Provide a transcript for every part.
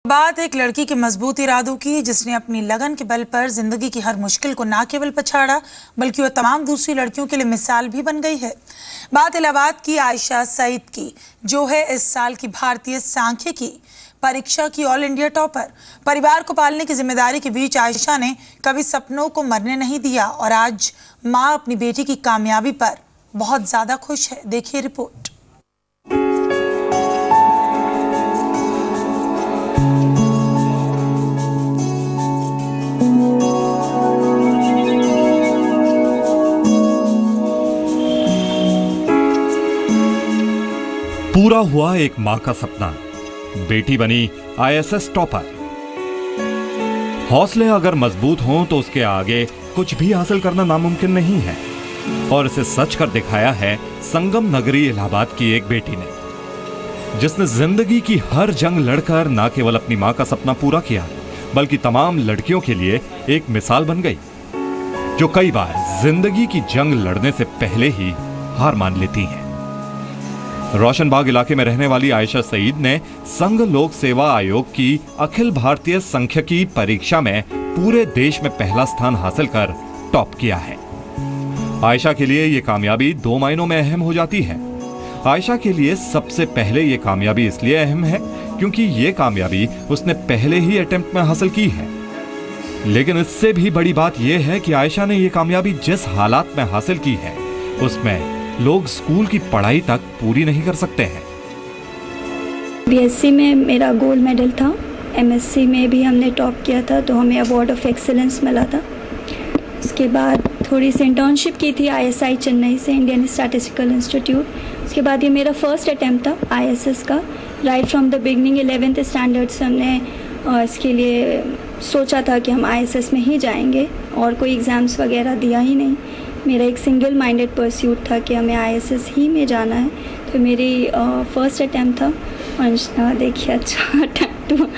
बात एक लड़की के मजबूत इरादों की, जिसने अपनी लगन के बल पर जिंदगी की हर मुश्किल को न केवल पछाड़ा बल्कि वह तमाम दूसरी लड़कियों के लिए मिसाल भी बन गई है। बात इलाहाबाद की आयशा सईद की, जो है इस साल की भारतीय सांख्यिकी परीक्षा की ऑल इंडिया टॉपर। परिवार को पालने की जिम्मेदारी के बीच आयशा ने कभी सपनों को मरने नहीं दिया और आज माँ अपनी बेटी की कामयाबी पर बहुत ज्यादा खुश है। देखिए रिपोर्ट। पूरा हुआ एक मां का सपना, बेटी बनी आईएएस टॉपर। हौसले अगर मजबूत हों तो उसके आगे कुछ भी हासिल करना नामुमकिन नहीं है, और इसे सच कर दिखाया है संगम नगरी इलाहाबाद की एक बेटी ने, जिसने जिंदगी की हर जंग लड़कर न केवल अपनी मां का सपना पूरा किया बल्कि तमाम लड़कियों के लिए एक मिसाल बन गई, जो कई बार जिंदगी की जंग लड़ने से पहले ही हार मान लेती हैं। रोशनबाग इलाके में रहने वाली आयशा सईद ने संघ लोक सेवा आयोग की अखिल भारतीय सांख्यिकी परीक्षा में पूरे देश में पहला स्थान हासिल कर टॉप किया है। आयशा के लिए ये कामयाबी 2 मायनों में अहम हो जाती है। आयशा के लिए सबसे पहले ये कामयाबी इसलिए अहम है क्योंकि ये कामयाबी उसने पहले ही अटेम्प्ट में हासिल की है। लेकिन इससे भी बड़ी बात यह है कि आयशा ने ये कामयाबी जिस हालात में हासिल की है उसमें लोग स्कूल की पढ़ाई तक पूरी नहीं कर सकते हैं। बीएससी में मेरा गोल्ड मेडल था, एमएससी में भी हमने टॉप किया था, तो हमें अवार्ड ऑफ एक्सीलेंस मिला था। उसके बाद थोड़ी सी इंटर्नशिप की थी आईएसआई चेन्नई से, इंडियन स्टैटिस्टिकल इंस्टीट्यूट। उसके बाद ये मेरा फर्स्ट अटैम्प्ट था आईएएस का। Right from the beginning 11th standard से हमने इसके लिए सोचा था कि हम आईएएस में ही जाएंगे और कोई एग्ज़ाम्स वगैरह दिया ही नहीं। मेरा एक सिंगल माइंडेड परस्यूट था कि हमें आईएएस ही में जाना है, तो मेरी फर्स्ट अटैम्प्ट था और देखिए अच्छा अटैम्प्ट हुआ।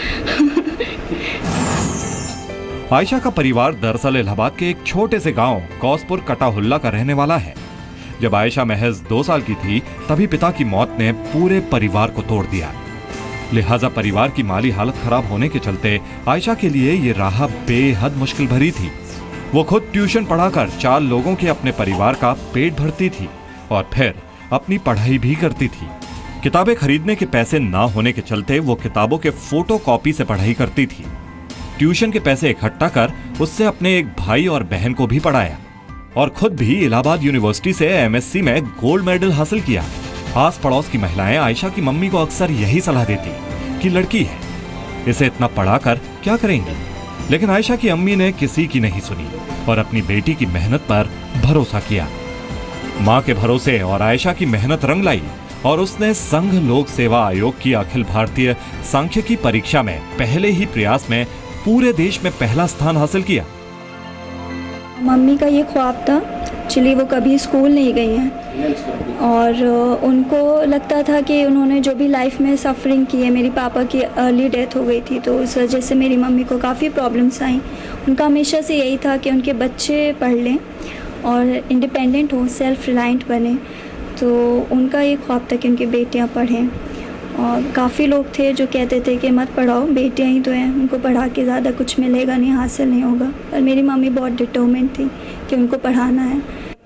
आयशा का परिवार दरअसल इलाहाबाद के एक छोटे से गांव कौसपुर कटाहुल्ला का रहने वाला है। जब आयशा महज 2 साल की थी तभी पिता की मौत ने पूरे परिवार को तोड़ दिया। लिहाजा परिवार की माली हालत खराब होने के चलते आयशा के लिए ये राह बेहद मुश्किल भरी थी। वो खुद ट्यूशन पढ़ाकर 4 लोगों के अपने परिवार का पेट भरती थी और फिर अपनी पढ़ाई भी करती थी। किताबें खरीदने के पैसे ना होने के चलते वो किताबों के फोटोकॉपी से पढ़ाई करती थी। ट्यूशन के पैसे इकट्ठा कर उससे अपने एक भाई और बहन को भी पढ़ाया और खुद भी इलाहाबाद यूनिवर्सिटी से एमएससी में गोल्ड मेडल हासिल किया। आस पड़ोस की महिलाएं आयशा की मम्मी को अक्सर यही सलाह देती कि लड़की है, इसे इतना पढ़ाकर क्या करेंगी, लेकिन आयशा की अम्मी ने किसी की नहीं सुनी और अपनी बेटी की मेहनत पर भरोसा किया। मां के भरोसे और आयशा की मेहनत रंग लाई और उसने संघ लोक सेवा आयोग की अखिल भारतीय सांख्यिकी परीक्षा में पहले ही प्रयास में पूरे देश में पहला स्थान हासिल किया। मम्मी का ये ख्वाब था, एक्चुअली वो कभी स्कूल नहीं गई हैं और उनको लगता था कि उन्होंने जो भी लाइफ में सफरिंग की है, मेरी पापा की अर्ली डेथ हो गई थी तो उस वजह से मेरी मम्मी को काफ़ी प्रॉब्लम्स आई। उनका हमेशा से यही था कि उनके बच्चे पढ़ लें और इंडिपेंडेंट हों, सेल्फ रिलायंट बने। तो उनका ये ख्वाब था कि उनकी बेटियाँ पढ़ें और काफ़ी लोग थे जो कहते थे कि मत पढ़ाओ, बेटियाँ ही तो हैं, उनको पढ़ा के ज़्यादा कुछ मिलेगा नहीं, हासिल नहीं होगा। पर मेरी मम्मी बहुत डिटरमिन्ड थी कि उनको पढ़ाना है।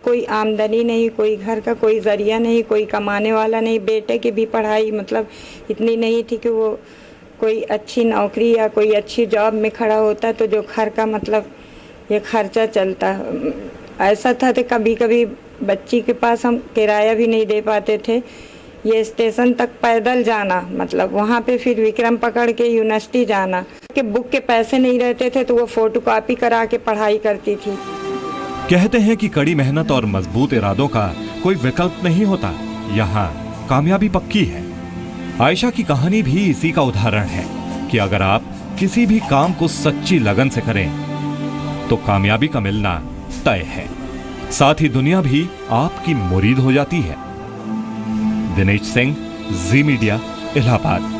कोई आमदनी नहीं, कोई घर का कोई जरिया नहीं, कोई कमाने वाला नहीं। बेटे की भी पढ़ाई मतलब इतनी नहीं थी कि वो कोई अच्छी नौकरी या कोई अच्छी जॉब में खड़ा होता तो जो घर का मतलब ये खर्चा चलता। ऐसा था कि कभी कभी बच्ची के पास हम किराया भी नहीं दे पाते थे। ये स्टेशन तक पैदल जाना, मतलब वहाँ पे फिर विक्रम पकड़ के यूनिवर्सिटी जाना, कि बुक के पैसे नहीं रहते थे तो वो फोटोकॉपी करा के पढ़ाई करती थी। कहते हैं कि कड़ी मेहनत और मजबूत इरादों का कोई विकल्प नहीं होता, यहाँ कामयाबी पक्की है। आयशा की कहानी भी इसी का उदाहरण है कि अगर आप किसी भी काम को सच्ची लगन से करें तो कामयाबी का मिलना तय है, साथ ही दुनिया भी आपकी मुरीद हो जाती है। दिनेश सिंह, जी मीडिया, इलाहाबाद।